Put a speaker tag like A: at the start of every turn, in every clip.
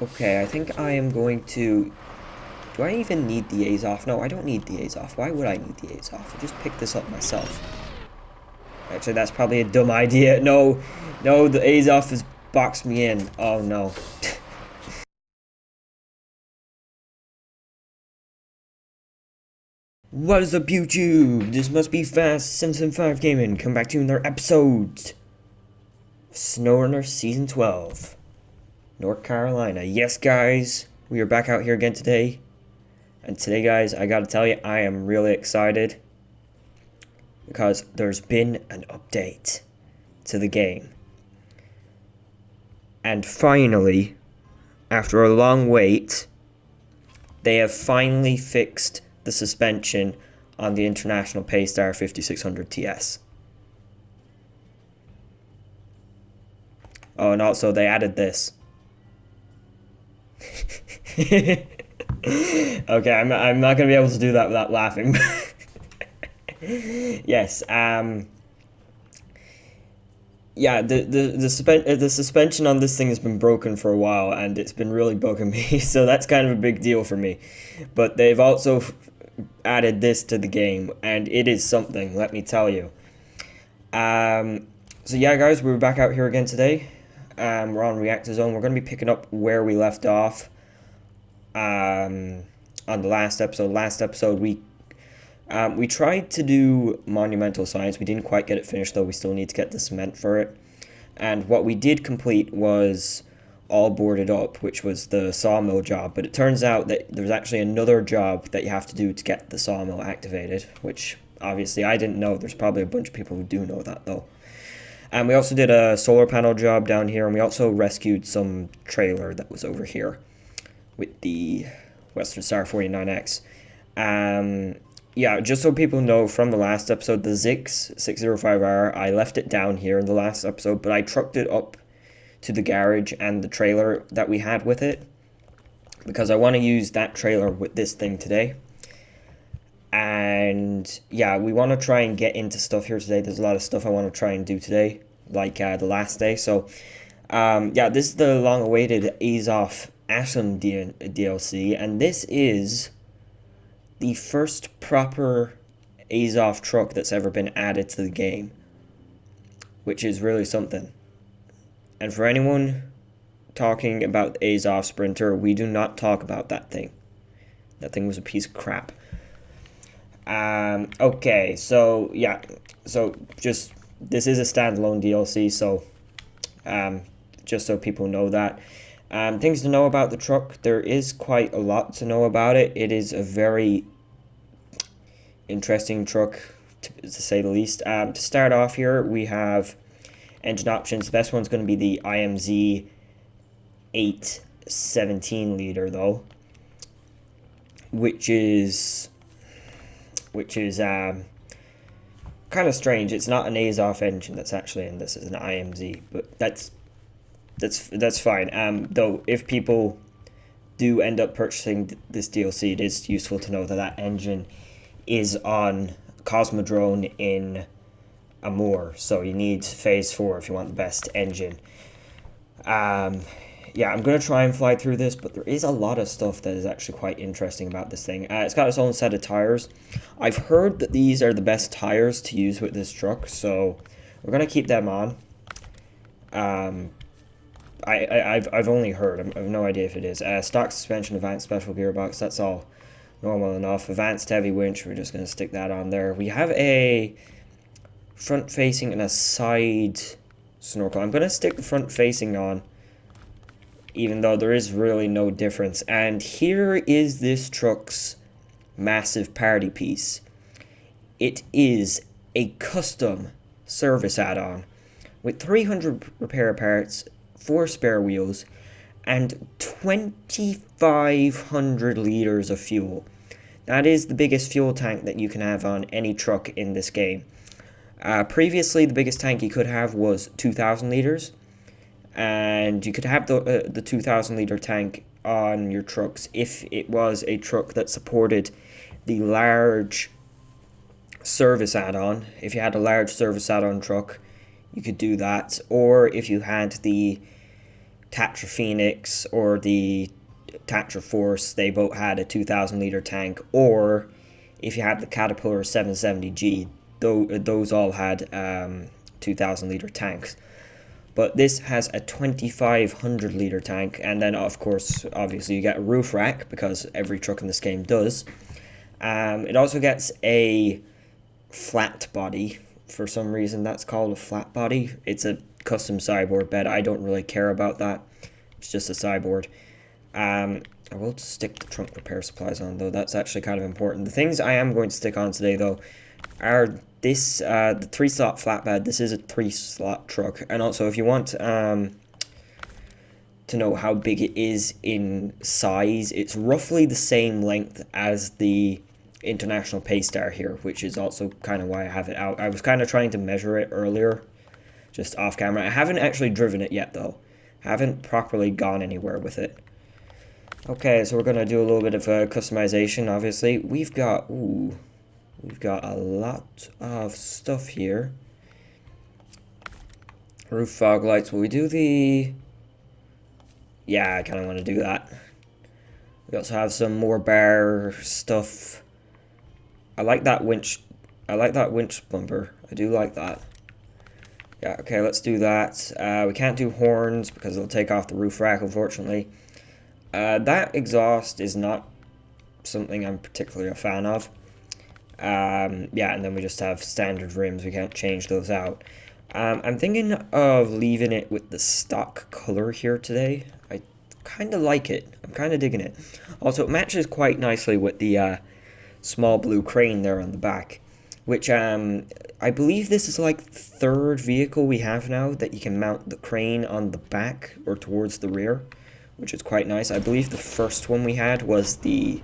A: Okay, I think I am going to... Do I even need the Azov? No, I don't need the Azov. Why would I need the Azov? I just picked this up myself. Actually, that's probably a dumb idea. No, no, the Azov has boxed me in. Oh, no. What is up, YouTube? This must be Fast Simpson 5 Gaming. Come back to another episode. SNOWRUNNER Season 12. North Carolina. Yes, guys. We are back out here again today. And today, guys, I gotta tell you, I am really excited. Because there's been an update to the game. And finally, after a long wait, they have finally fixed the suspension on the International Paystar 5600 TS. Oh, and also they added this. Okay, I'm not gonna be able to do that without laughing. Yes, yeah, the suspension on this thing has been broken for a while, and it's been really bugging me. So that's kind of a big deal for me. But they've also added this to the game, and it is something. Let me tell you. Um, so yeah, guys, we're back out here again today. We're on Reactive Zone. We're going to be picking up where we left off. On the last episode. Last episode, we tried to do Monumental Science. We didn't quite get it finished, though. We still need to get the cement for it. And what we did complete was all boarded up, which was the sawmill job. But it turns out that there's actually another job that you have to do to get the sawmill activated, which obviously I didn't know. There's probably a bunch of people who do know that, though. And we also did a solar panel job down here, and we also rescued some trailer that was over here with the Western Star 49X. Um, yeah, just so people know from the last episode, the Zix 605R, I left it down here in the last episode, but I trucked it up to the garage and the trailer that we had with it because I want to use that trailer with this thing today. And yeah, we want to try and get into stuff here today. There's a lot of stuff I want to try and do today, like the last day. So yeah, this is the long-awaited Azov Atom DLC, and this is the first proper Azov truck that's ever been added to the game, which is really something. And for anyone talking about the Azov Sprinter, we do not talk about that thing. That thing was a piece of crap. Okay, so yeah, so just this is a standalone DLC, so um, just so people know that. Things to know about the truck, there is quite a lot to know about it. It is a very interesting truck, to say the least. To start off here, we have engine options. The best one's going to be the IMZ 817 liter, though, which is kind of strange. It's not an Azov engine that's actually in this. It's an IMZ, but that's fine. Though if people do end up purchasing this DLC, it is useful to know that that engine is on Cosmodrome in Amur, so you need Phase 4 if you want the best engine. Yeah, I'm going to try and fly through this, but there is a lot of stuff that is actually quite interesting about this thing. It's got its own set of tires. I've heard that these are the best tires to use with this truck, so we're going to keep them on. I've only heard. I have no idea if it is. Stock suspension, advanced special gearbox, that's all normal enough. Advanced heavy winch, we're just going to stick that on there. We have a front-facing and a side snorkel. I'm going to stick the front-facing on, even though there is really no difference. And here is this truck's massive party piece. It is a custom service add-on with 300 repair parts, 4 spare wheels, and 2,500 liters of fuel. That is the biggest fuel tank that you can have on any truck in this game. Previously, the biggest tank you could have was 2,000 liters, and you could have the 2,000 liter tank on your trucks if it was a truck that supported the large service add-on. If you had a large service add-on truck, you could do that, or if you had the Tatra Phoenix or the Tatra Force, they both had a 2,000 liter tank, or if you had the Caterpillar 770G, those all had 2,000 liter tanks. But this has a 2,500 liter tank, and then of course, obviously you get a roof rack, because every truck in this game does. It also gets a flat body. For some reason that's called a flat body. It's a custom sideboard bed. I don't really care about that. It's just a sideboard. I will stick the trunk repair supplies on, though. That's actually kind of important. The things I am going to stick on today, though, are this, the 3-slot flatbed. This is a 3-slot truck. And also, if you want to know how big it is in size, it's roughly the same length as the International Paystar here, which is also kind of why I have it out. I was kind of trying to measure it earlier, just off camera. I haven't actually driven it yet, though. I haven't properly gone anywhere with it. Okay, so we're going to do a little bit of customization, obviously. We've got a lot of stuff here. Roof fog lights. Will we do the... Yeah, I kind of want to do that. We also have some more bar stuff. I like that winch. I like that winch bumper. I do like that. Yeah, okay, let's do that. We can't do horns because it'll take off the roof rack, unfortunately. That exhaust is not something I'm particularly a fan of. Yeah, and then we just have standard rims. We can't change those out. I'm thinking of leaving it with the stock color here today. I kind of like it. I'm kind of digging it. Also, it matches quite nicely with the small blue crane there on the back, which I believe this is like the third vehicle we have now that you can mount the crane on the back or towards the rear, which is quite nice. I believe the first one we had was the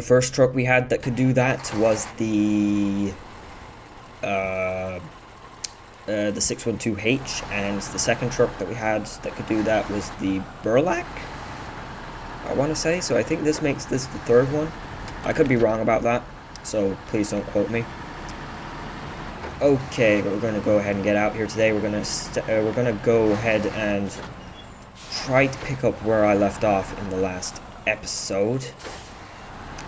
A: first truck we had that could do that was the 612H, and the second truck that we had that could do that was the Burlak, I want to say. So I think this makes this the third one. I could be wrong about that, so please don't quote me. Okay, but we're going to go ahead and get out here today. We're going to go ahead and try to pick up where I left off in the last episode.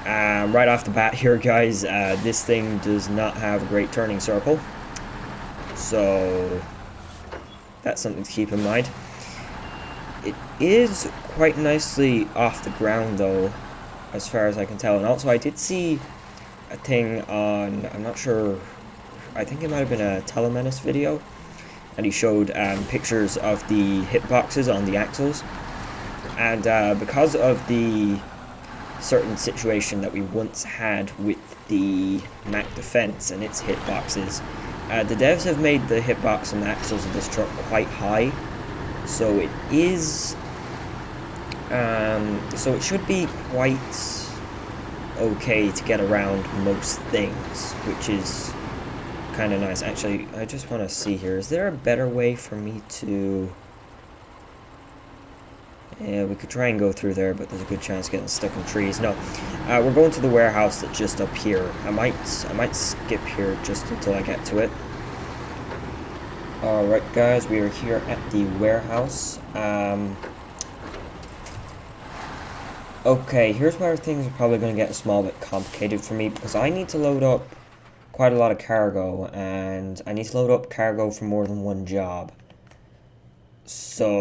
A: Right off the bat here, guys, this thing does not have a great turning circle, so that's something to keep in mind. It is quite nicely off the ground, though, as far as I can tell. And also, I did see a thing on, I'm not sure, I think it might have been a Telemenace video, and he showed pictures of the hitboxes on the axles. And because of the certain situation that we once had with the Mac Defense and its hitboxes, the devs have made the hitbox and the axles of this truck quite high, so it is so it should be quite okay to get around most things, which is kind of nice. Actually, I just want to see here, is there a better way for me to... Yeah, we could try and go through there, but there's a good chance of getting stuck in trees. No, we're going to the warehouse that's just up here. I might skip here just until I get to it. Alright guys, we are here at the warehouse. Okay, here's where things are probably going to get a small bit complicated for me, because I need to load up quite a lot of cargo, and I need to load up cargo for more than one job. So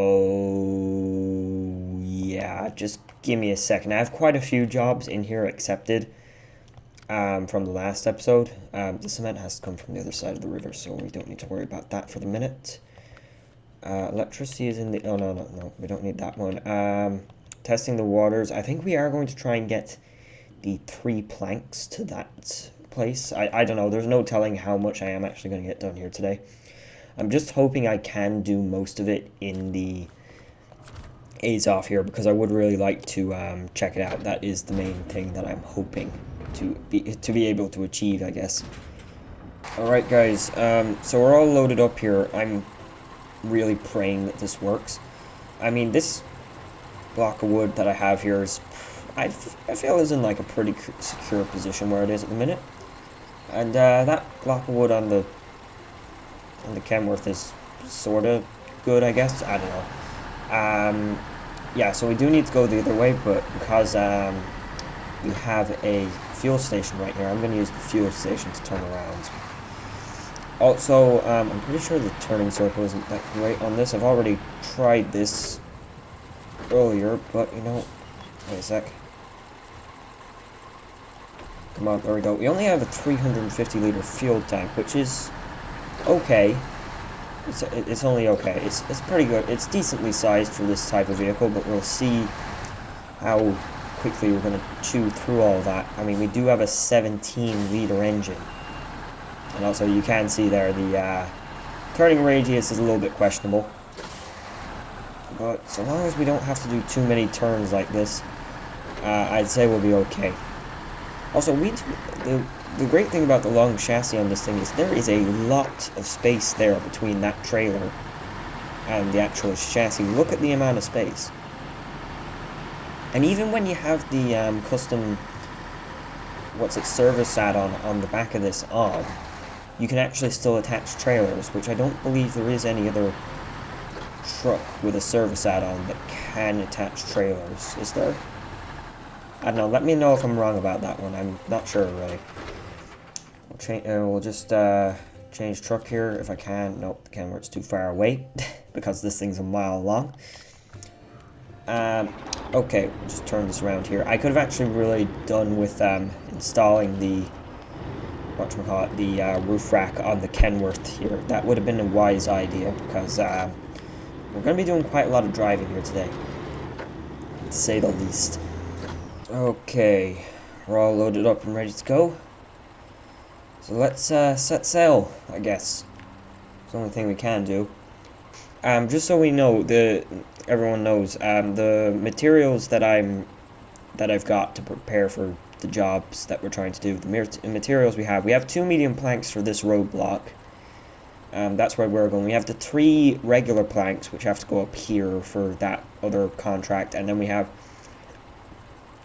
A: yeah, just give me a second. I have quite a few jobs in here accepted from the last episode. The cement has to come from the other side of the river, so we don't need to worry about that for the minute. Electricity is in the... Oh, no, we don't need that one. Testing the waters. I think we are going to try and get the 3 planks to that place. I don't know. There's no telling how much I am actually going to get done here today. I'm just hoping I can do most of it in the Azov here, because I would really like to check it out. That is the main thing that I'm hoping to be able to achieve, I guess. Alright guys, so we're all loaded up here. I'm really praying that this works. I mean, this block of wood that I have here is, I feel is in like a pretty secure position where it is at the minute. And that block of wood on the Kenworth is sort of good, I guess. I don't know. Yeah, so we do need to go the other way, but because we have a fuel station right here, I'm going to use the fuel station to turn around. Also, I'm pretty sure the turning circle isn't that great on this. I've already tried this earlier, but you know, wait a sec. Come on, there we go. We only have a 350-liter fuel tank, which is okay. It's only okay. It's pretty good. It's decently sized for this type of vehicle, but we'll see how quickly we're going to chew through all that. I mean, we do have a 17-liter engine. And also, you can see there the turning radius is a little bit questionable. But so long as we don't have to do too many turns like this, I'd say we'll be okay. Also, the great thing about the long chassis on this thing is there is a lot of space there between that trailer and the actual chassis. Look at the amount of space. And even when you have the custom, service add-on on the back of this on, you can actually still attach trailers, which I don't believe there is any other truck with a service add-on that can attach trailers. Is there? I don't know. Let me know if I'm wrong about that one. I'm not sure, really. We'll just change truck here if I can. Nope, the camera's too far away because this thing's a mile long. Okay, we'll just turn this around here. I could have actually really done with installing the roof rack on the Kenworth here. That would have been a wise idea because we're going to be doing quite a lot of driving here today, to say the least. Okay, we're all loaded up and ready to go. So let's set sail, I guess. It's the only thing we can do. Just so we know, everyone knows, the materials that I've got to prepare for the jobs that we're trying to do. The materials we have 2 medium planks for this roadblock. That's where we're going. We have the 3 regular planks, which have to go up here for that other contract, and then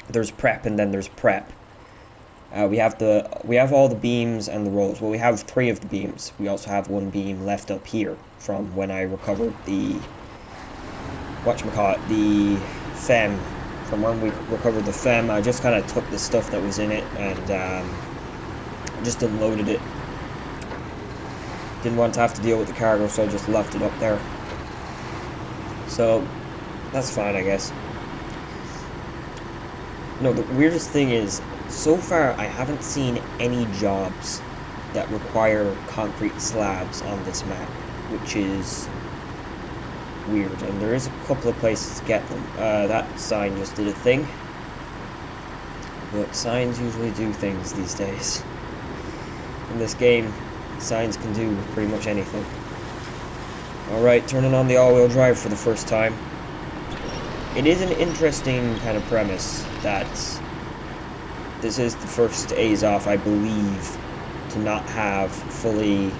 A: there's prep, and then there's prep. We have all the beams and the rolls. Well, we have 3 of the beams. We also have 1 beam left up here from when I recovered the the FEM. From when we recovered the FEM, I just kind of took the stuff that was in it and just unloaded it. Didn't want to have to deal with the cargo, so I just left it up there. So that's fine, I guess. No, the weirdest thing is, so far I haven't seen any jobs that require concrete slabs on this map, which is weird, and there is a couple of places to get them. That sign just did a thing. Look, signs usually do things these days. In this game, signs can do pretty much anything. Alright, turning on the all-wheel drive for the first time. It is an interesting kind of premise that this is the first Azov, I believe, to not have fully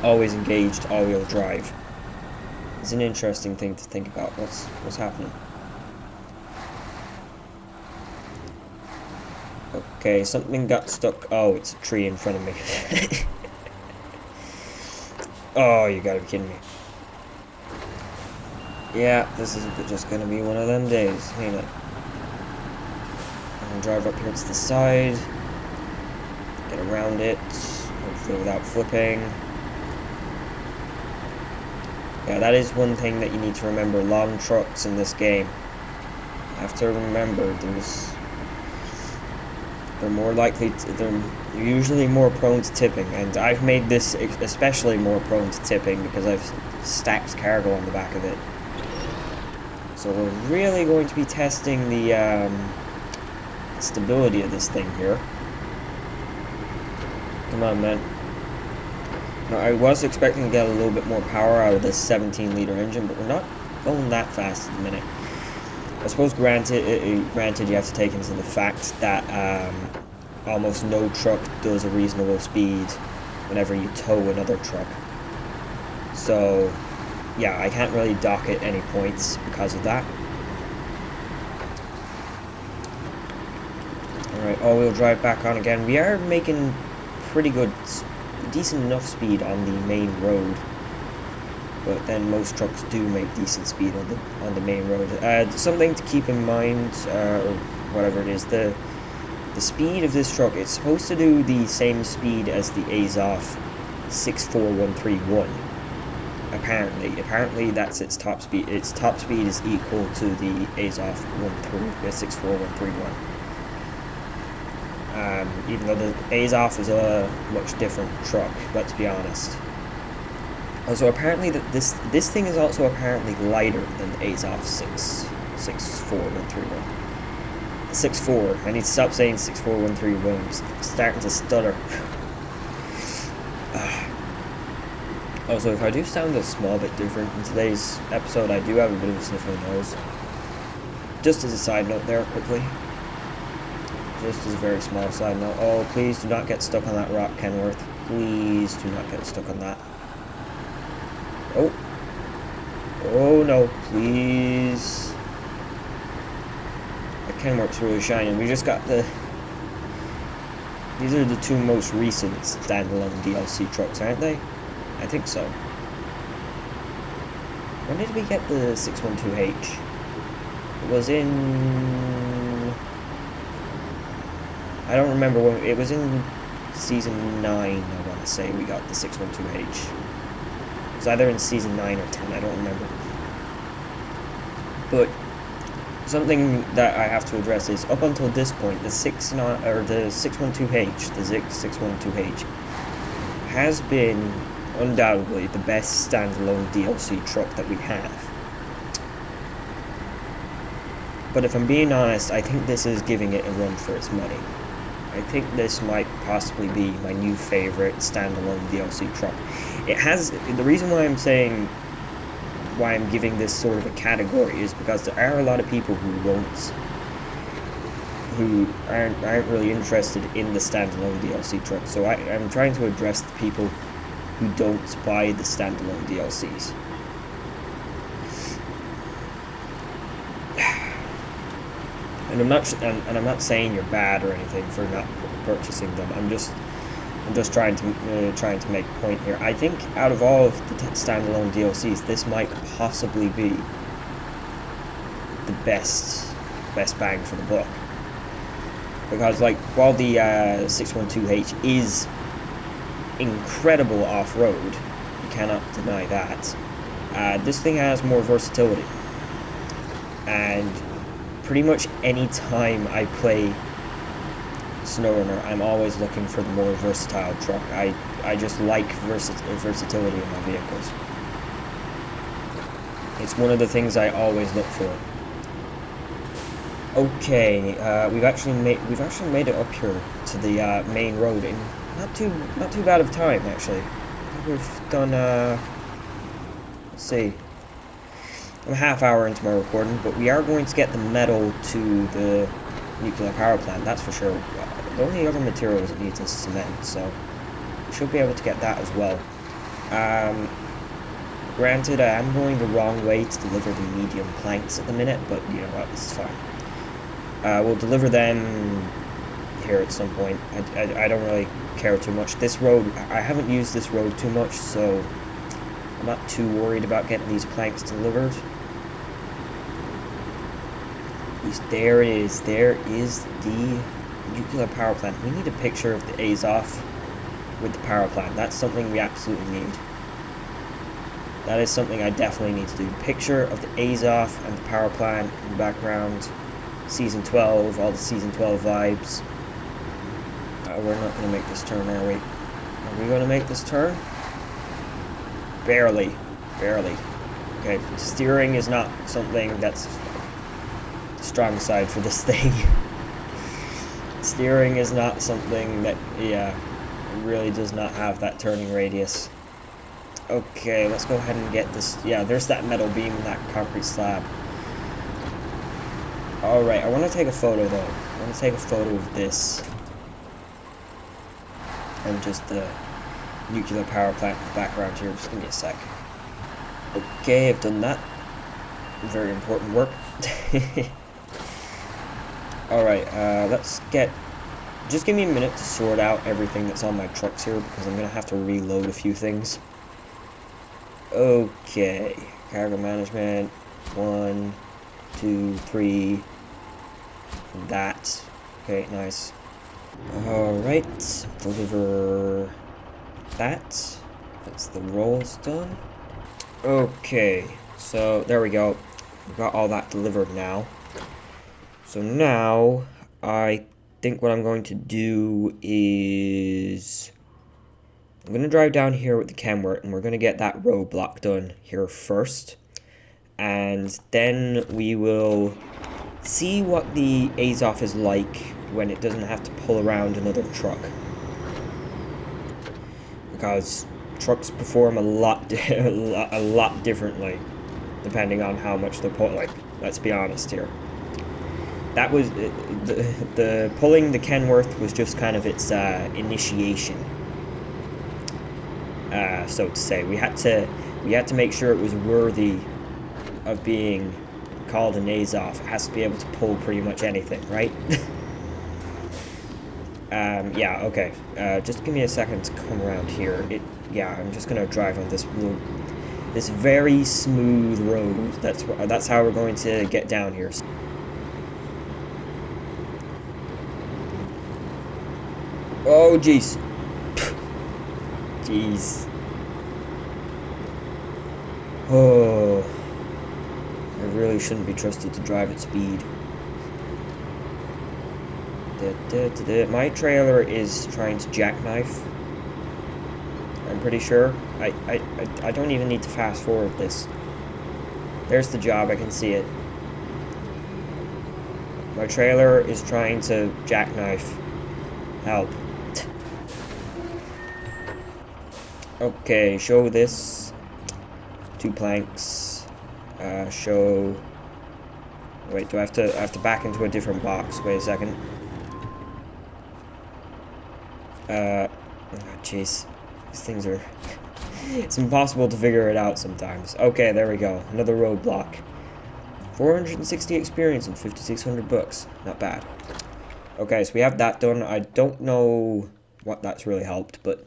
A: always engaged all-wheel drive. It's an interesting thing to think about. What's happening? Okay, something got stuck. Oh, it's a tree in front of me. Oh, you gotta be kidding me. Yeah, this is just gonna be one of them days, ain't it? I'm gonna drive up here to the side, get around it, hopefully without flipping. Yeah, that is one thing that you need to remember. Long trucks in this game, you have to remember they're usually more prone to tipping, and I've made this especially more prone to tipping because I've stacked cargo on the back of it. So we're really going to be testing the stability of this thing here. Come on, man. Now, I was expecting to get a little bit more power out of this 17-liter engine, but we're not going that fast at the minute. I suppose granted you have to take into the fact that almost no truck does a reasonable speed whenever you tow another truck. So yeah, I can't really dock at any points because of that. Alright, all-wheel drive back on again. We are making pretty good decent enough speed on the main road, but then most trucks do make decent speed on the main road. Something to keep in mind, or whatever it is, the speed of this truck, it's supposed to do the same speed as the Azov 64131. Apparently that's its top speed. Its top speed is equal to the Azov 64131. Even though the Azov is a much different truck, let's be honest. Also, apparently this thing is also apparently lighter than the Azov 64131. 6.4. I need to stop saying 64131. I'm starting to stutter. Also, if I do sound a small bit different in today's episode, I do have a bit of a sniffling nose. Just as a side note there, quickly. Just as a very small side note. Oh, please do not get stuck on that rock, Kenworth. Please do not get stuck on that. Oh. Oh no, please. The Kenworth's really shining. We just got the... These are the two most recent standalone DLC trucks, aren't they? I think so. When did we get the 612H? It was in... I don't remember when... It was in Season 9, I want to say, we got the 612H. It was either in Season 9 or 10, I don't remember. But something that I have to address is, up until this point, the 612H, the Zik 612H, has been undoubtedly the best standalone DLC truck that we have. But if I'm being honest, I think this is giving it a run for its money. I think this might possibly be my new favorite standalone DLC truck. It has, the reason why I'm saying why I'm giving this sort of a category is because there are a lot of people who aren't really interested in the standalone DLC truck. So I'm trying to address the people who don't buy the standalone DLCs. And I'm not saying you're bad or anything for not purchasing them. I'm just trying to make a point here. I think out of all of the standalone DLCs, this might possibly be the best bang for the buck. Because like while the 612H is incredible off-road, you cannot deny that, this thing has more versatility. And pretty much any time I play SNOWRUNNER, I'm always looking for the more versatile truck. I just like versatility in my vehicles. It's one of the things I always look for. Okay, we've actually made it up here to the main road in not too bad of time, actually. I think we've done let's see, I'm a half hour into my recording, but we are going to get the metal to the nuclear power plant, that's for sure. The only other materials it needs is cement, so we should be able to get that as well. Granted, I am going the wrong way to deliver the medium planks at the minute, but you know what, this is fine. We'll deliver them here at some point. I don't really care too much. This road, I haven't used this road too much, so I'm not too worried about getting these planks delivered. There is the nuclear power plant. We need a picture of the Azov with the power plant. That's something we absolutely need. That is something I definitely need to do. Picture of the Azov and the power plant in the background. Season 12, all the Season 12 vibes. We're not going to make this turn, are we? Are we going to make this turn? Barely. Okay, steering is not something that's the strong side for this thing. Steering is not something that, yeah, it really does not have that turning radius. Okay, let's go ahead and get this. Yeah, there's that metal beam and that concrete slab. Alright, I want to take a photo though. I want to take a photo of this. And just the nuclear power plant in the background here. Just give me a sec. Okay, I've done that. Very important work. Alright, let's get Just give me a minute to sort out everything that's on my trucks here, because I'm gonna have to reload a few things. Okay, cargo management, 1, 2, 3, that. Okay, nice. Alright, deliver that. That's the rolls done. Okay, so there we go. We've got all that delivered now. So now, I think what I'm going to do is I'm going to drive down here with the Kenworth, and we're going to get that roadblock done here first. And then we will see what the Azov is like when it doesn't have to pull around another truck. Because trucks perform a lot differently, depending on how much they're pulling. Like, let's be honest here. That was the pulling the Kenworth was just kind of its initiation, so to say. We had to make sure it was worthy of being called an Azov. It has to be able to pull pretty much anything, right? Yeah, okay. Just give me a second to come around here. Yeah, I'm just gonna drive on this very smooth road. That's how we're going to get down here. Oh, jeez. Jeez. Oh. I really shouldn't be trusted to drive at speed. My trailer is trying to jackknife. I'm pretty sure. I don't even need to fast forward this. There's the job, I can see it. My trailer is trying to jackknife. Help. Okay, show this. 2 planks. Show. Wait, do I have to back into a different box? Wait a second. Oh, jeez. These things are... It's impossible to figure it out sometimes. Okay, there we go. Another roadblock. 460 experience and 5,600 bucks. Not bad. Okay, so we have that done. I don't know what that's really helped, but...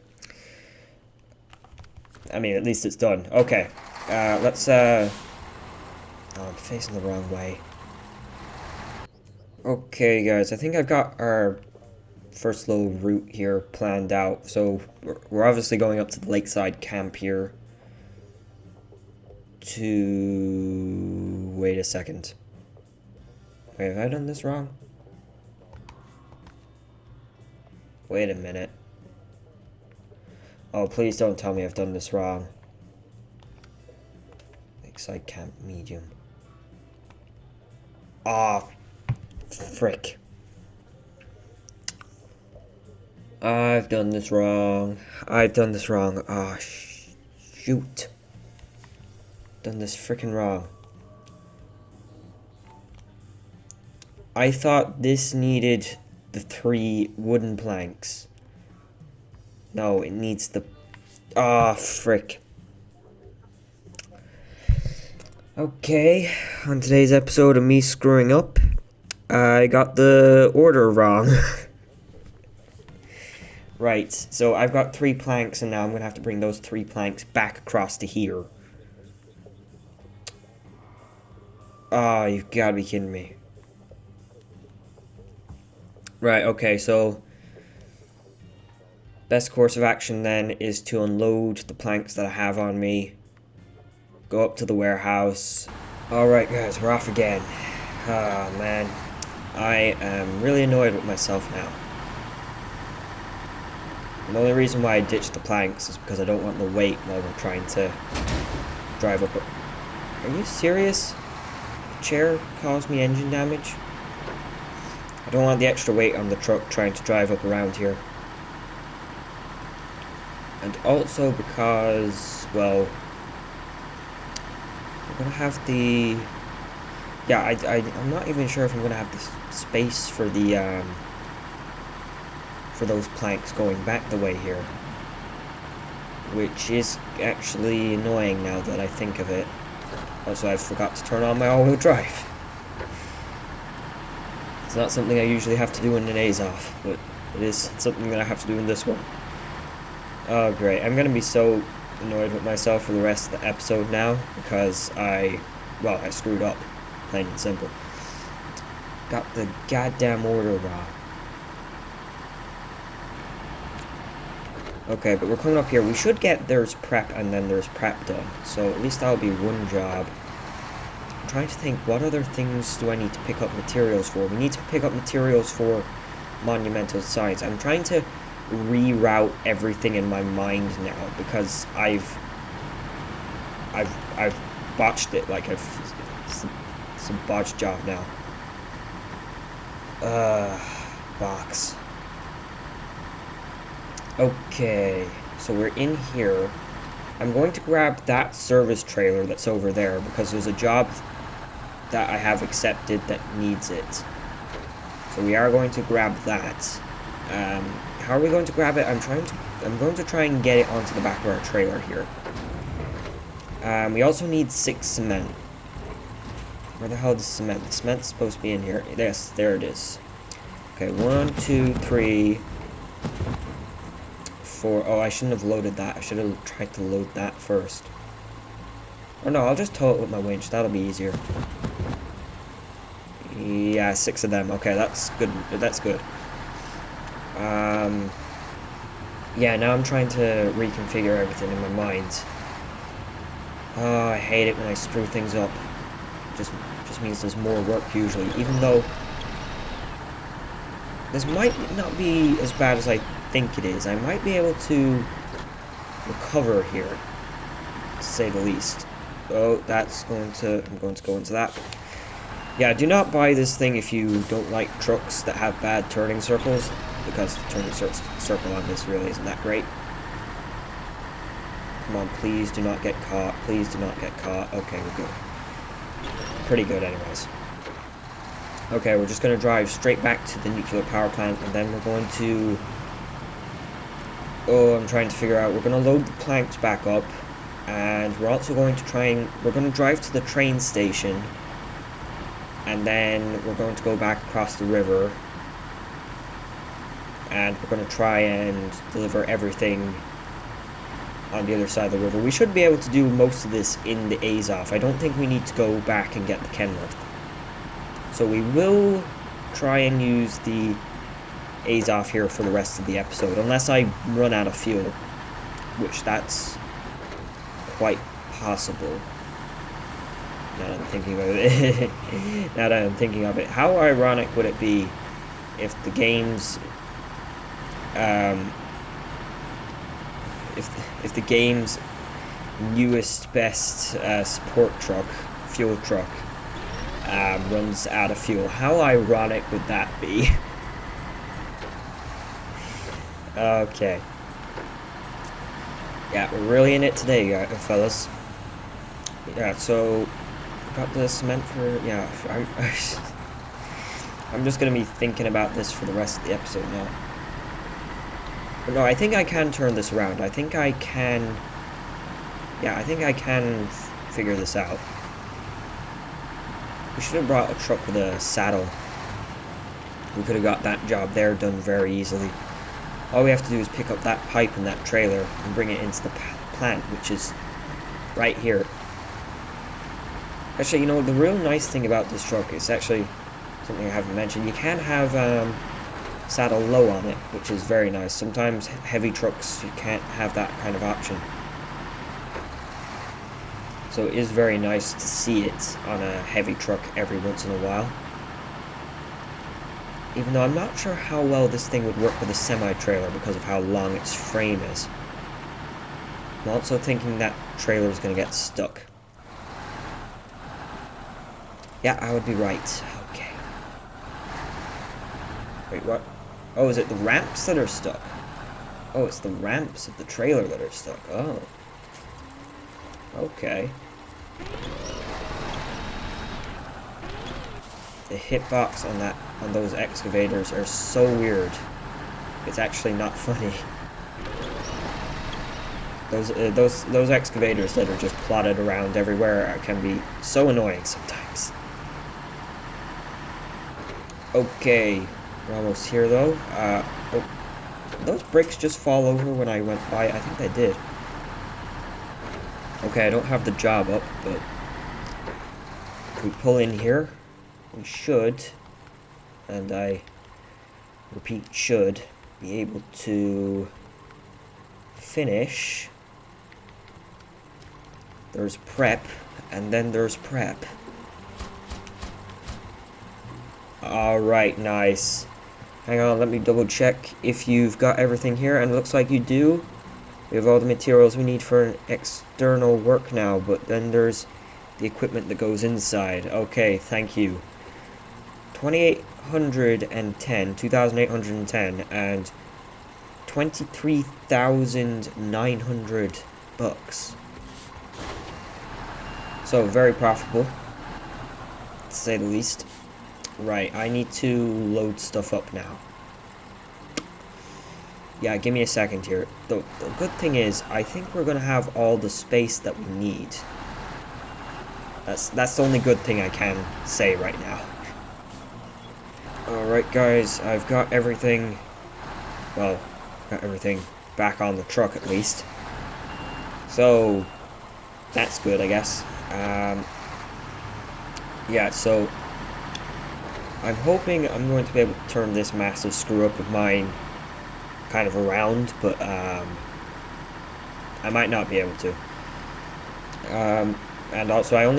A: I mean, at least it's done. Okay. Let's, Oh, I'm facing the wrong way. Okay, guys, I think I've got our first little route here planned out. So, we're obviously going up to the lakeside camp here. Wait a second. Wait, have I done this wrong? Wait a minute. Oh, please don't tell me I've done this wrong. Lakeside camp medium. Ah, frick. I've done this wrong. I've done this wrong. Ah, shoot. Done this freaking wrong. I thought this needed the 3 wooden planks. No, it needs the... Ah, frick. Okay, on today's episode of me screwing up, I got the order wrong. Right, so I've got 3 planks, and now I'm going to have to bring those 3 planks back across to here. Ah, you've got to be kidding me. Right, okay, so... Best course of action then is to unload the planks that I have on me. Go up to the warehouse. Alright guys, we're off again. Ah, man. I am really annoyed with myself now. The only reason why I ditched the planks is because I don't want the weight while we're trying to drive up. Are you serious? The chair caused me engine damage? I don't want the extra weight on the truck trying to drive up around here. And also because, well, we're gonna have the... Yeah, I'm not even sure if I'm gonna have the space for the, for those planks going back the way here. Which is actually annoying now that I think of it. Also, I forgot to turn on my all-wheel drive. It's not something I usually have to do in an Azov, but It is something that I have to do in this one. Oh, great. I'm gonna be so annoyed with myself for the rest of the episode now, because I screwed up, plain and simple. Got the goddamn order wrong. Okay, but we're coming up here. We should get there's prep and then there's prep done. So at least that'll be one job. I'm trying to think, what other things do I need to pick up materials for? We need to pick up materials for Monumental Science. I'm trying to reroute everything in my mind now because I've botched it. Like it's a botched job now. Box. Okay, so we're in here. I'm going to grab that service trailer that's over there because there's a job that I have accepted that needs it. So we are going to grab that. How are we going to grab it? I'm going to try and get it onto the back of our trailer here. We also need 6 cement. Where the hell is cement? The cement's supposed to be in here. Yes, there it is. Okay, 1, 2, 3, 4. Oh, I shouldn't have loaded that. I should have tried to load that first. Oh no, I'll just tow it with my winch. That'll be easier. Yeah, 6 of them. Okay, that's good. That's good. Yeah, now I'm trying to reconfigure everything in my mind. Oh, I hate it when I screw things up. Just means there's more work usually, even though this might not be as bad as I think it is. I might be able to recover here, to say the least. Oh, I'm going to go into that. Yeah, do not buy this thing if you don't like trucks that have bad turning circles, because the turning circle on this really isn't that great. Come on, please do not get caught. Please do not get caught. Okay, we're good. Pretty good anyways. Okay, we're just going to drive straight back to the nuclear power plant, and then we're going to... Oh, I'm trying to figure out... We're going to load the planks back up, and we're also going to we're going to drive to the train station, and then we're going to go back across the river, and we're going to try and deliver everything on the other side of the river. We should be able to do most of this in the Azov. I don't think we need to go back and get the Kenworth. So we will try and use the Azov here for the rest of the episode, unless I run out of fuel, which that's quite possible. Now that I'm thinking about it. Now that I'm thinking of it. How ironic would it be if the game's if the game's newest, best support truck, fuel truck, runs out of fuel? How ironic would that be? Okay. Yeah, we're really in it today, fellas. Yeah, so got the cement for... Yeah, I'm just gonna be thinking about this for the rest of the episode now. But no, I think I can turn this around. I think I can... Yeah, I think I can figure this out. We should have brought a truck with a saddle. We could have got that job there done very easily. All we have to do is pick up that pipe in that trailer and bring it into the plant, which is right here. Actually, you know, the real nice thing about this truck is actually something I haven't mentioned. You can have saddle low on it, which is very nice. Sometimes heavy trucks, you can't have that kind of option. So it is very nice to see it on a heavy truck every once in a while. Even though I'm not sure how well this thing would work with a semi-trailer because of how long its frame is. I'm also thinking that trailer is going to get stuck. Yeah, I would be right. Okay. Wait, what? Oh, is it the ramps that are stuck? Oh, it's the ramps of the trailer that are stuck. Oh. Okay. The hitbox on those excavators are so weird. It's actually not funny. Those excavators that are just plotted around everywhere can be so annoying sometimes. Okay, We're almost here, though. Oh, did those bricks just fall over when I went by? I think they did. Okay, I don't have the job up, but if we pull in here, we should, and I repeat, should be able to finish. There's prep, and then there's prep. Alright, nice. Hang on, let me double check if you've got everything here, and it looks like you do. We have all the materials we need for external work now, but then there's the equipment that goes inside. Okay, thank you. 2,810, and 23,900 bucks. So, very profitable, to say the least. Right, I need to load stuff up now. Yeah, give me a second here. The good thing is, I think we're gonna have all the space that we need. That's the only good thing I can say right now. Alright guys, I've got everything, well, got everything back on the truck at least. So, that's good, I guess. Yeah, so, I'm hoping I'm going to be able to turn this massive screw up of mine kind of around, but I might not be able to. And also, I'm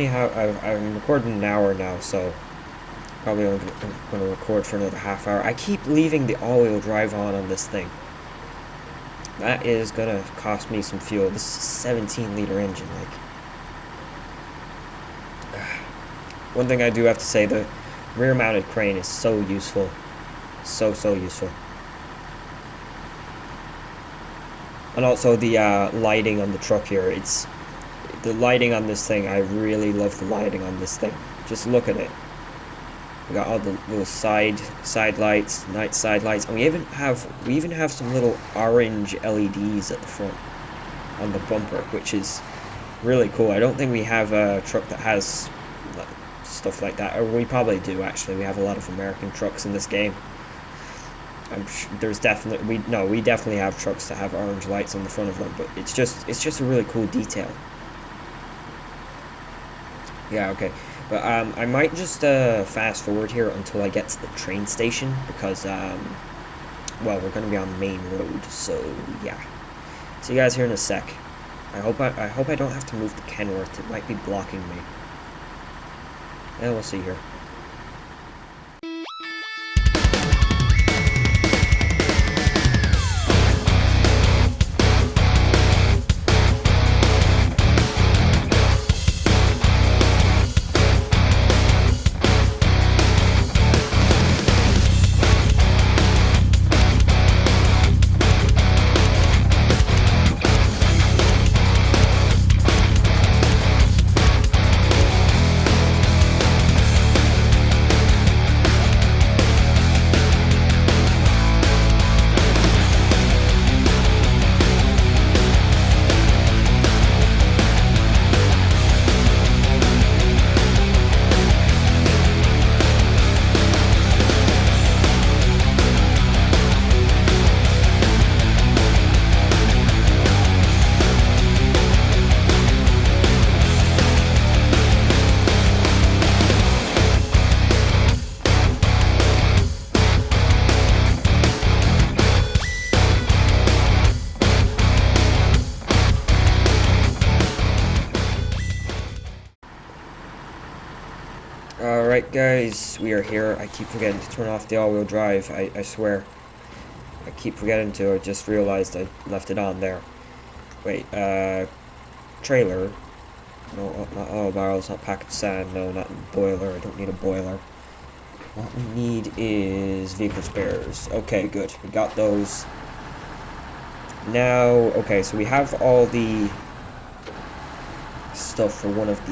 A: recording an hour now, so probably only going to record for another half hour. I keep leaving the all-wheel drive on this thing. That is going to cost me some fuel. This is a 17-liter engine, like. One thing I do have to say, the rear-mounted crane is so useful. So useful. And also the lighting on the truck here. The lighting on this thing. I really love the lighting on this thing. Just look at it. We got all the little side lights, night side lights, and we even have some little orange LEDs at the front on the bumper, which is really cool. I don't think we have a truck that has stuff like that, or we probably do actually. We have a lot of American trucks in this game. We definitely have trucks that have orange lights on the front of them, but it's just a really cool detail. Yeah, okay. But I might just fast forward here until I get to the train station, because well, we're gonna be on the main road, so yeah. See you guys here in a sec. I hope I don't have to move to Kenworth. It might be blocking me. Yeah, we'll see here. Alright guys, we are here. I keep forgetting to turn off the all-wheel drive, I swear. I keep forgetting to. I just realized I left it on there. Wait, trailer. No, not oil barrels, not packet sand, no, not boiler. I don't need a boiler. What we need is vehicle spares. Okay, good. We got those. Now, okay, so we have all the stuff for one of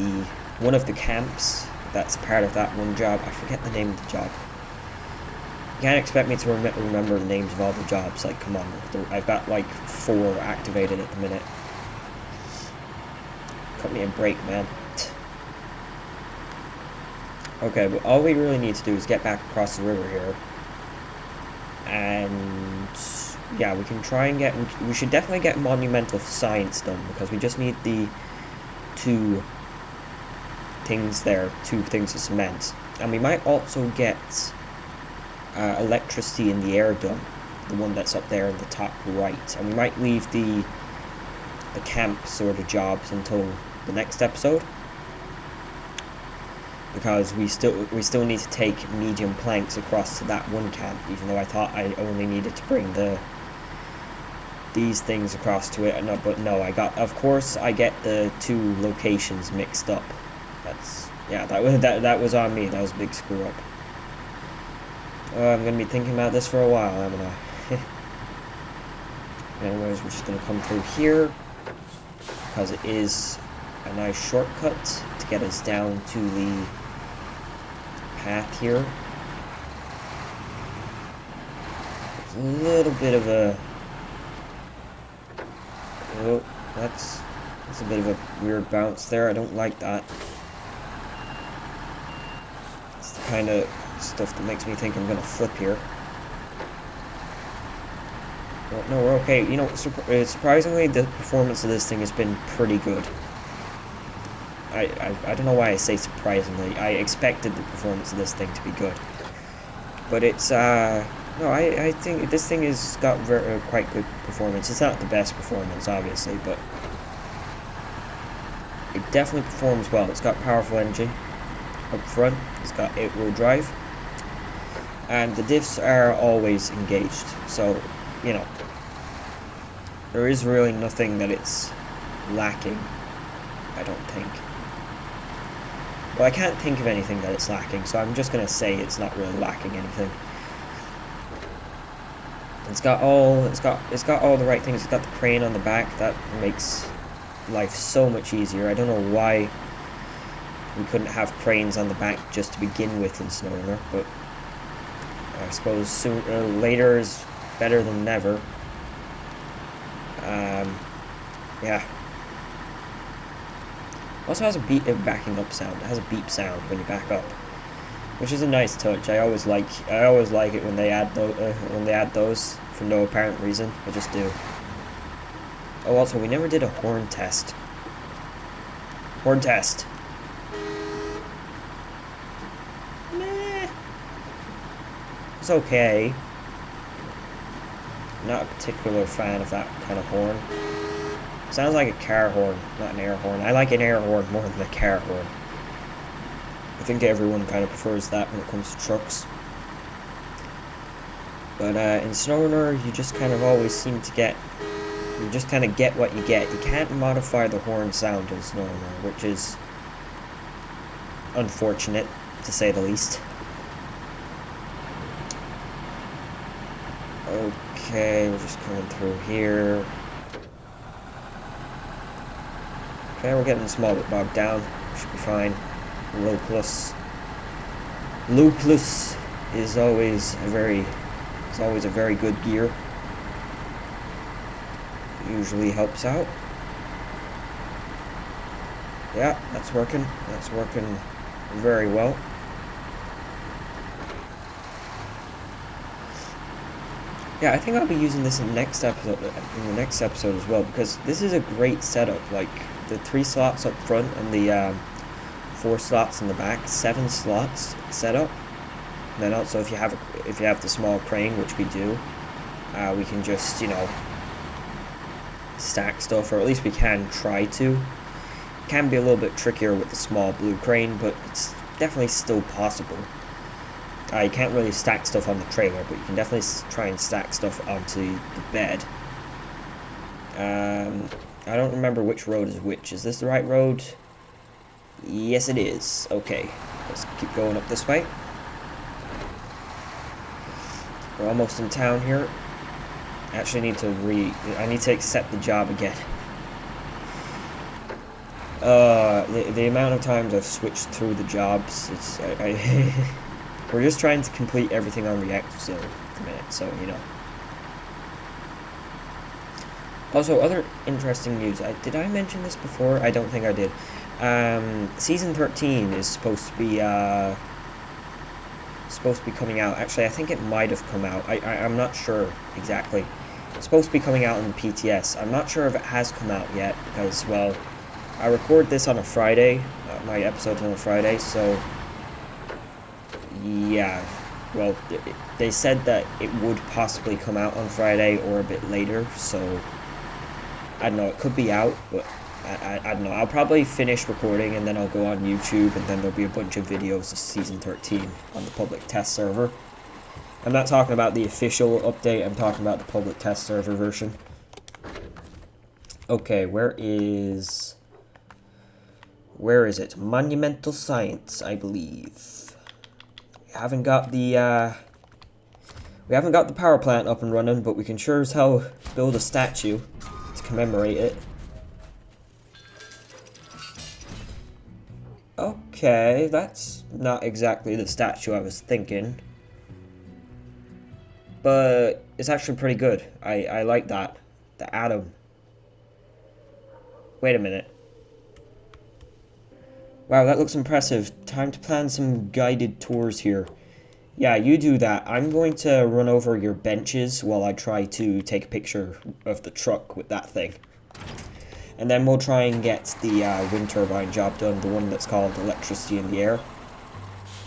A: the camps. That's part of that one job. I forget the name of the job. You can't expect me to remember the names of all the jobs. Like, come on. I've got like 4 activated at the minute. Cut me a break, man. Okay, but all we really need to do is get back across the river here. and yeah, we can try and get, we should definitely get Monumental Science done, because we just need the two things there, two things of cement. And we might also get electricity in the air done, the one that's up there in the top right. And we might leave the camp sort of jobs until the next episode, because we still need to take medium planks across to that one camp, even though I thought I only needed to bring these things across to it. No, but no, of course I get the two locations mixed up. That was on me. That was a big screw up. I'm gonna be thinking about this for a while, haven't I? Anyways, we're just gonna come through here, because it is a nice shortcut to get us down to the path here. There's a little bit of a... Oh, that's a bit of a weird bounce there. I don't like that. It's the kind of stuff that makes me think I'm gonna flip here. Oh, no, we're okay. You know, surprisingly, the performance of this thing has been pretty good. I don't know why I say surprisingly. I expected the performance of this thing to be good. But it's, no, I think this thing has got quite good performance. It's not the best performance, obviously, but it definitely performs well. It's got a powerful engine up front. It's got 8-wheel drive. And the diffs are always engaged. So, you know, there is really nothing that it's lacking, I don't think. Well, I can't think of anything that it's lacking, so I'm just gonna say it's not really lacking anything. It's got all the right things. It's got the crane on the back. That makes life so much easier. I don't know why we couldn't have cranes on the back just to begin with in SNOWRUNNER, but I suppose later is better than never. Yeah. Also has a backing up sound. It has a beep sound when you back up, which is a nice touch. I always like it when they add those for no apparent reason. I just do. Oh, also, we never did a horn test. Horn test. Meh. It's okay. Not a particular fan of that kind of horn. Sounds like a car horn, not an air horn. I like an air horn more than a car horn. I think everyone kind of prefers that when it comes to trucks. But in SNOWRUNNER, you just kind of always seem to get... You just kind of get what you get. You can't modify the horn sound in SNOWRUNNER, which is unfortunate, to say the least. Okay, we're just coming through here. Okay, we're getting a small bit bogged down. Should be fine. Low plus is always a very good gear. Usually helps out. Yeah, that's working. That's working very well. Yeah, I think I'll be using this in the next episode as well, because this is a great setup. Like the 3 slots up front and the 4 slots in the back, 7 slots setup. And then also if you have the small crane, which we do, we can just, you know, stack stuff, or at least we can try to. It can be a little bit trickier with the small blue crane, but it's definitely still possible. You can't really stack stuff on the trailer, but you can definitely try and stack stuff onto the bed. I don't remember which road is which. Is this the right road? Yes, it is. Okay, let's keep going up this way. We're almost in town here. I actually need to I need to accept the job again. The amount of times I've switched through the jobs, it's we're just trying to complete everything on Reactive Zone at the minute, so you know. Also, other interesting news. Did I mention this before? I don't think I did. Season 13 is supposed to be supposed to be coming out. Actually, I think it might have come out. I'm not sure exactly. It's supposed to be coming out on the PTS. I'm not sure if it has come out yet because, well, I record this on a Friday. My episode's on a Friday, so yeah. Well, they said that it would possibly come out on Friday or a bit later, so I don't know. It could be out, but I don't know. I'll probably finish recording and then I'll go on YouTube and then there'll be a bunch of videos of Season 13 on the public test server. I'm not talking about the official update, I'm talking about the public test server version. Okay, where is it? Monumental Science, I believe. We haven't got the power plant up and running, but we can sure as hell build a statue to commemorate it. Okay, that's not exactly the statue I was thinking. But it's actually pretty good. I like that. The atom. Wait a minute. Wow, that looks impressive. Time to plan some guided tours here. Yeah, you do that. I'm going to run over your benches while I try to take a picture of the truck with that thing. And then we'll try and get the wind turbine job done, the one that's called Electricity in the Air.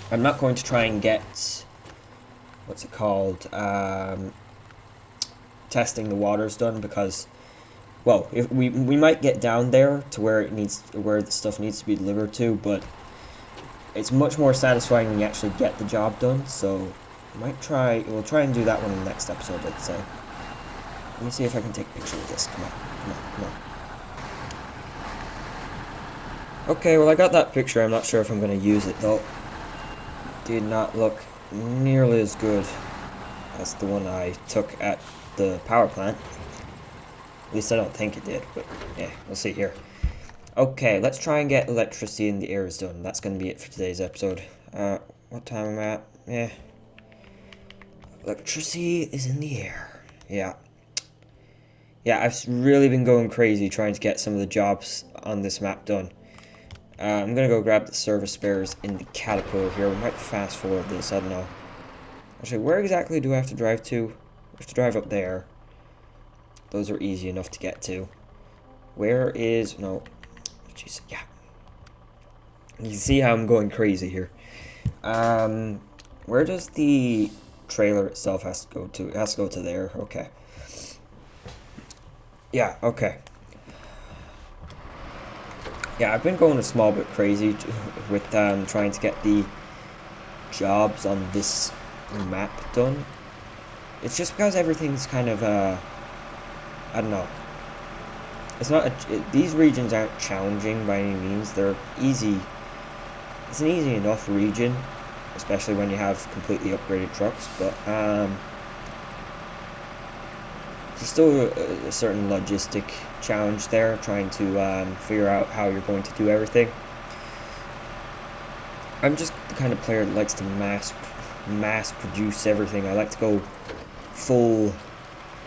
A: I'm not going to try and get, what's it called, testing the waters done because, well, if we might get down there to where the stuff needs to be delivered to, but it's much more satisfying when you actually get the job done. So we'll try and do that one in the next episode, I'd say. Let me see if I can take a picture of this. Come on. Okay, well, I got that picture. I'm not sure if I'm going to use it, though. Did not look nearly as good as the one I took at the power plant. At least I don't think it did, but yeah, we'll see here. Okay, let's try and get Electricity in the Air is done. That's going to be it for today's episode. What time am I at? Yeah. Electricity is in the air. Yeah. Yeah, I've really been going crazy trying to get some of the jobs on this map done. I'm gonna go grab the service spares in the Caterpillar here. We might fast forward this, I don't know. Actually, where exactly do I have to drive to? I have to drive up there. Those are easy enough to get to. Where is... no. Jeez, yeah. You can see how I'm going crazy here. Where does the trailer itself has to go to? It has to go to there, okay. Yeah, okay. Yeah, I've been going a small bit crazy with trying to get the jobs on this map done. It's just because everything's kind of, I don't know. It's not, these regions aren't challenging by any means. They're easy. It's an easy enough region, especially when you have completely upgraded trucks, but, there's still a certain logistic challenge there, trying to figure out how you're going to do everything. I'm just the kind of player that likes to mass produce everything. I like to go full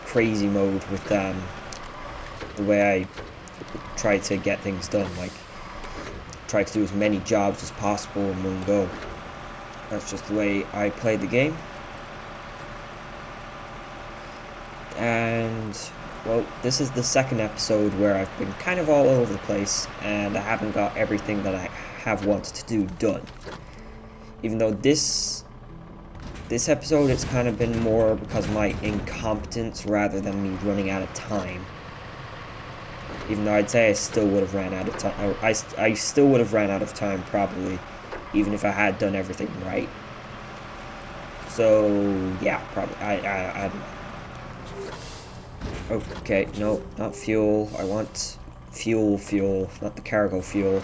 A: crazy mode with the way I try to get things done. Like, try to do as many jobs as possible in one go. That's just the way I play the game. And, well, this is the second episode where I've been kind of all over the place, and I haven't got everything that I have wanted to do done. Even though this episode, it's kind of been more because of my incompetence rather than me running out of time. Even though I'd say I still would have ran out of time. I still would have ran out of time, probably, even if I had done everything right. So, yeah, probably, I don't know. Okay, no, not fuel. I want fuel, not the cargo fuel.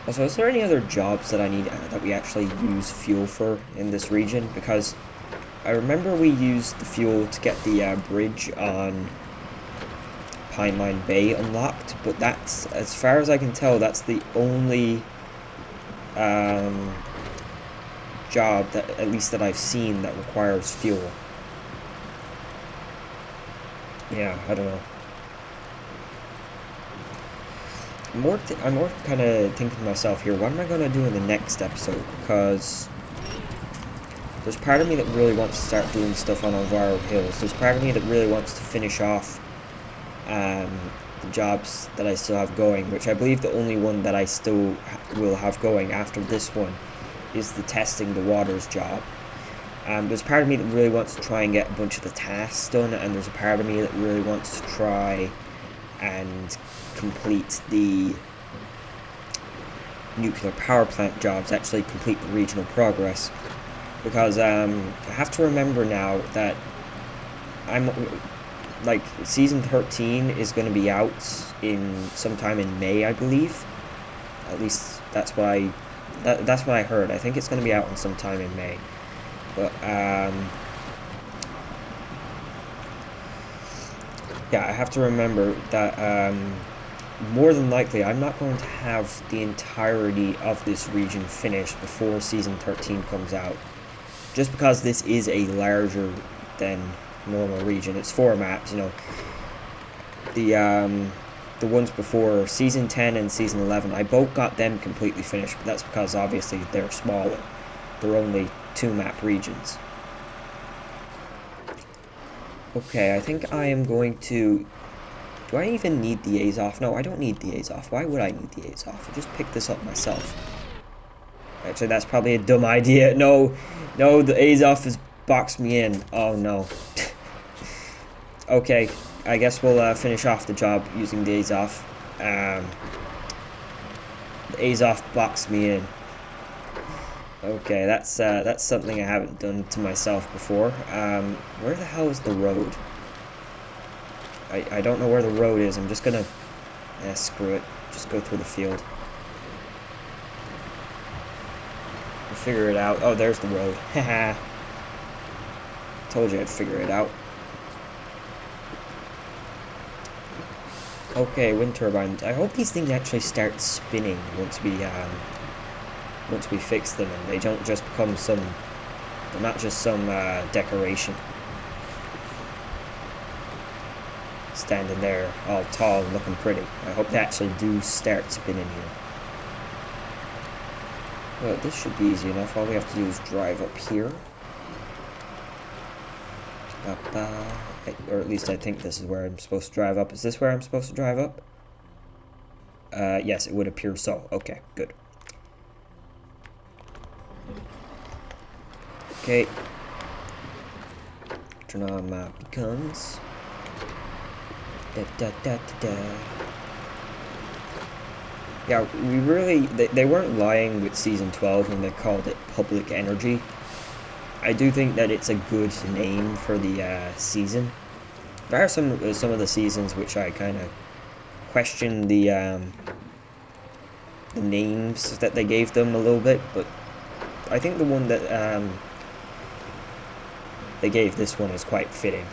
A: Also, is there any other jobs that I need that we actually use fuel for in this region? Because I remember we used the fuel to get the bridge on Pineline Bay unlocked, but that's, as far as I can tell, that's the only job that, at least that I've seen, that requires fuel. Yeah, I don't know. I'm more kind of thinking to myself here, what am I going to do in the next episode? Because there's part of me that really wants to start doing stuff on Alvaro Hills. There's part of me that really wants to finish off the jobs that I still have going, which I believe the only one that I still will have going after this one is the testing the waters job. There's a part of me that really wants to try and get a bunch of the tasks done, and there's a part of me that really wants to try and complete the nuclear power plant jobs, actually complete the regional progress. Because I have to remember now that I'm like season 13 is going to be out in sometime in May, I believe. At least that's what I heard. I think it's going to be out in sometime in May. But yeah, I have to remember that more than likely I'm not going to have the entirety of this region finished before season 13 comes out. Just because this is a larger than normal region. It's 4 maps, you know. The ones before season 10 and season 11, I both got them completely finished, but that's because obviously they're smaller. They're only 2 map regions. Okay, I think I am going to... Do I even need the Azov? No, I don't need the Azov. Why would I need the Azov? I just picked this up myself. Actually, that's probably a dumb idea. No, the Azov has boxed me in. Oh, no. Okay, I guess we'll finish off the job using the Azov. The Azov boxed me in. Okay, that's something I haven't done to myself before. Where the hell is the road? I don't know where the road is. I'm just gonna... screw it. Just go through the field. We'll figure it out. Oh, there's the road. Haha. Told you I'd figure it out. Okay, wind turbines. I hope these things actually start spinning once we fix them, and they don't just become some... They're not just some decoration. Standing there all tall and looking pretty. I hope they actually do start spinning here. Well, this should be easy enough. All we have to do is drive up here. Or at least I think this is where I'm supposed to drive up. Is this where I'm supposed to drive up? Yes, it would appear so. Okay, good. Okay. Turn on my beacons. Yeah, we really... They weren't lying with Season 12 when they called it Public Energy. I do think that it's a good name for the season. There are some of the seasons which I kind of question the names that they gave them a little bit, but I think the one that they gave this one is quite fitting.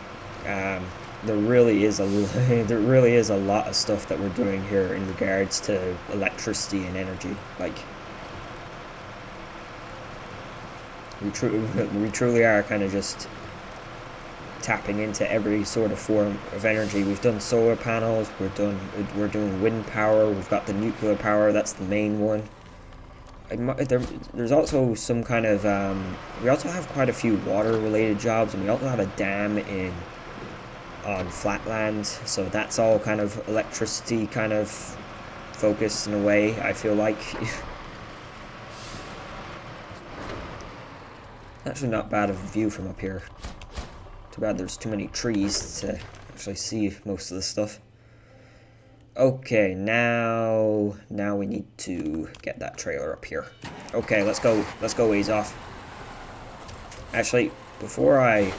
A: There really is a lot of stuff that we're doing here in regards to electricity and energy. Like, we truly are kind of just tapping into every sort of form of energy. We've done solar panels, we're doing wind power, we've got the nuclear power, that's the main one. There's also some kind of we also have quite a few water related jobs, and we also have a dam on flatland, so that's all kind of electricity kind of focused in a way, I feel like. Actually not bad of a view from up here. Too bad there's too many trees to actually see most of the stuff. Okay, now we need to get that trailer up here. Okay, let's go Azov. Actually, before I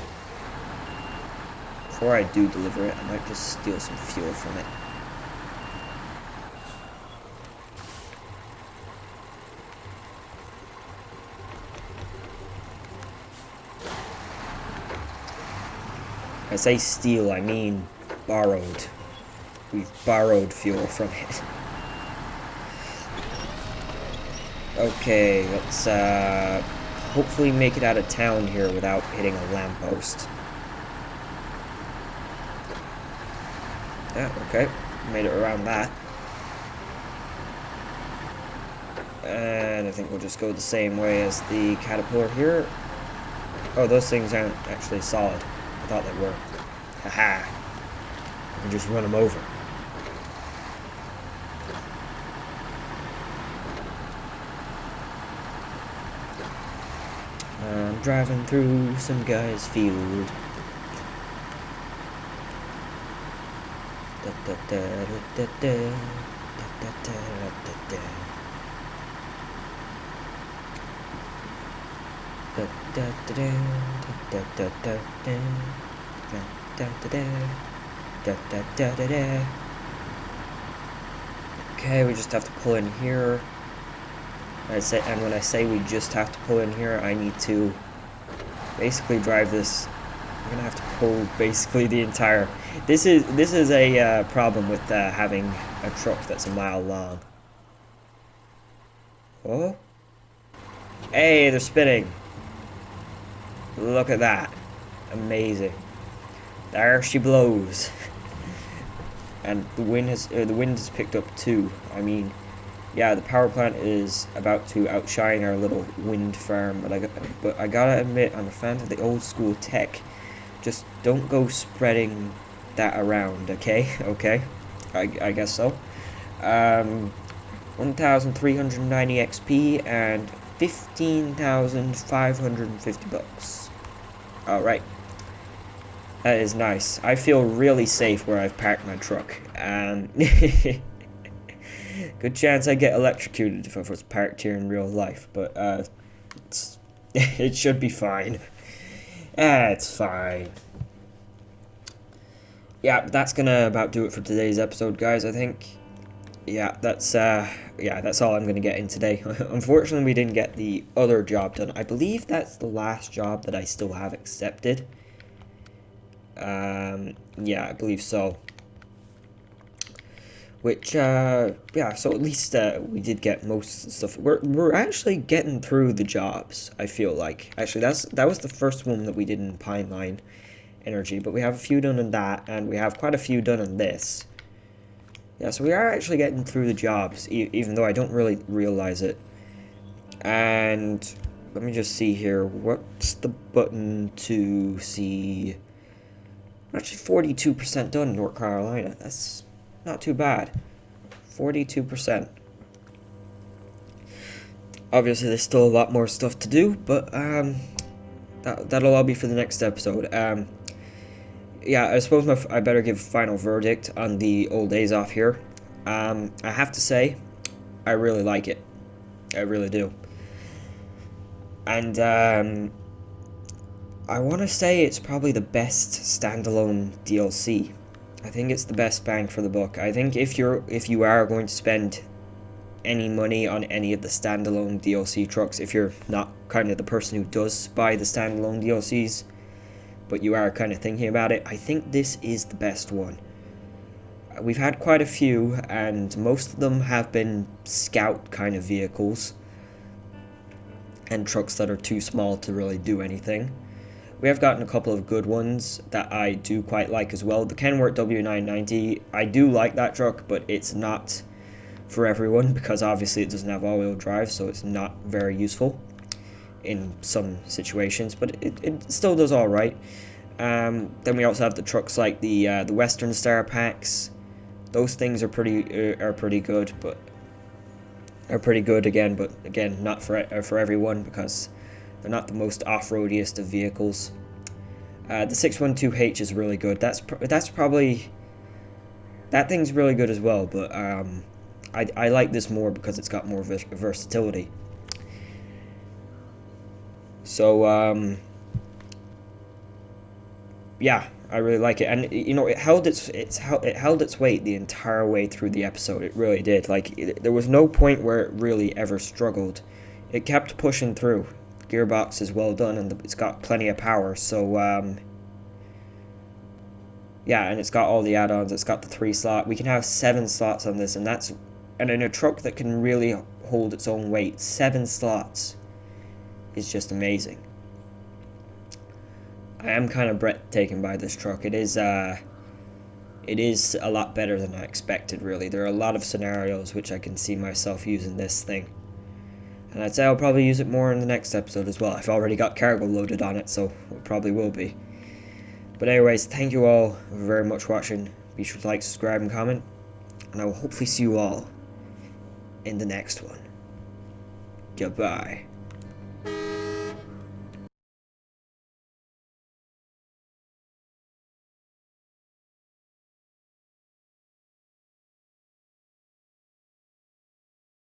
A: do deliver it, I might just steal some fuel from it. I say steal, I mean borrowed. We've borrowed fuel from it. Okay, let's hopefully make it out of town here without hitting a lamppost. Yeah, okay. Made it around that. think we'll just go the same way as the caterpillar here. Oh, those things aren't actually solid. I thought they were. Haha. I can just run them over. I'm driving through some guy's field. Okay, we just have to pull in here. And when I say we just have to pull in here, I need to basically drive this. I'm gonna have to pull basically the entire. This is a problem with having a truck that's a mile long. Oh, hey, they're spinning. Look at that, amazing. There she blows, and the wind has picked up too. I mean, yeah, the power plant is about to outshine our little wind farm, but I gotta admit, I'm a fan of the old school tech. Just don't go spreading that around, okay? Okay, I guess so. 1,390 XP and 15,550 bucks. All right, that is nice. I feel really safe where I've parked my truck. Good chance I get electrocuted if I was parked here in real life, but it should be fine. It's fine. Yeah, that's gonna about do it for today's episode, guys. I think. Yeah, that's all I'm gonna get in today. Unfortunately, we didn't get the other job done. I believe that's the last job that I still have accepted. Yeah, I believe so. Which, yeah, so at least we did get most stuff. We're actually getting through the jobs, I feel like. Actually, that was the first one that we did in Pineline Energy, but we have a few done in that, and we have quite a few done in this. Yeah, so we are actually getting through the jobs, even though I don't really realize it. And let me just see here. What's the button to see? Actually, 42% done in North Carolina. That's not too bad. 42%. Obviously, there's still a lot more stuff to do, but that'll all be for the next episode. Yeah, I suppose I better give a final verdict on the old Azov here. I have to say, I really like it. I really do. And I want to say it's probably the best standalone DLC. I think it's the best bang for the buck. I think if you are going to spend any money on any of the standalone DLC trucks, if you're not kind of the person who does buy the standalone DLCs, but you are kind of thinking about it, I think this is the best one. We've had quite a few, and most of them have been scout kind of vehicles and trucks that are too small to really do anything. We have gotten a couple of good ones that I do quite like as well. The Kenworth W990, I do like that truck, but it's not for everyone because obviously it doesn't have all-wheel drive, so it's not very useful in some situations, but it still does all right. Then we also have the trucks like the Western Star packs. Those things are pretty good, but again, not for everyone because they're not the most off-roadiest of vehicles. The 612H is really good. That's probably, that thing's really good as well, but I like this more because it's got more versatility. So yeah, I really like it, and you know, it held its weight the entire way through the episode. It really did. Like there was no point where it really ever struggled. It kept pushing through. The gearbox is well done, and it's got plenty of power. So yeah, and it's got all the add-ons. It's got the 3 slot. We can have 7 slots on this, and in a truck that can really hold its own weight, 7 slots is just amazing. I am kind of breathtaken by this truck. It is a lot better than I expected, really. There are a lot of scenarios which I can see myself using this thing. And I'd say I'll probably use it more in the next episode as well. I've already got cargo loaded on it, so it probably will be. But anyways, thank you all very much for watching. Be sure to like, subscribe, and comment. And I will hopefully see you all in the next one. Goodbye.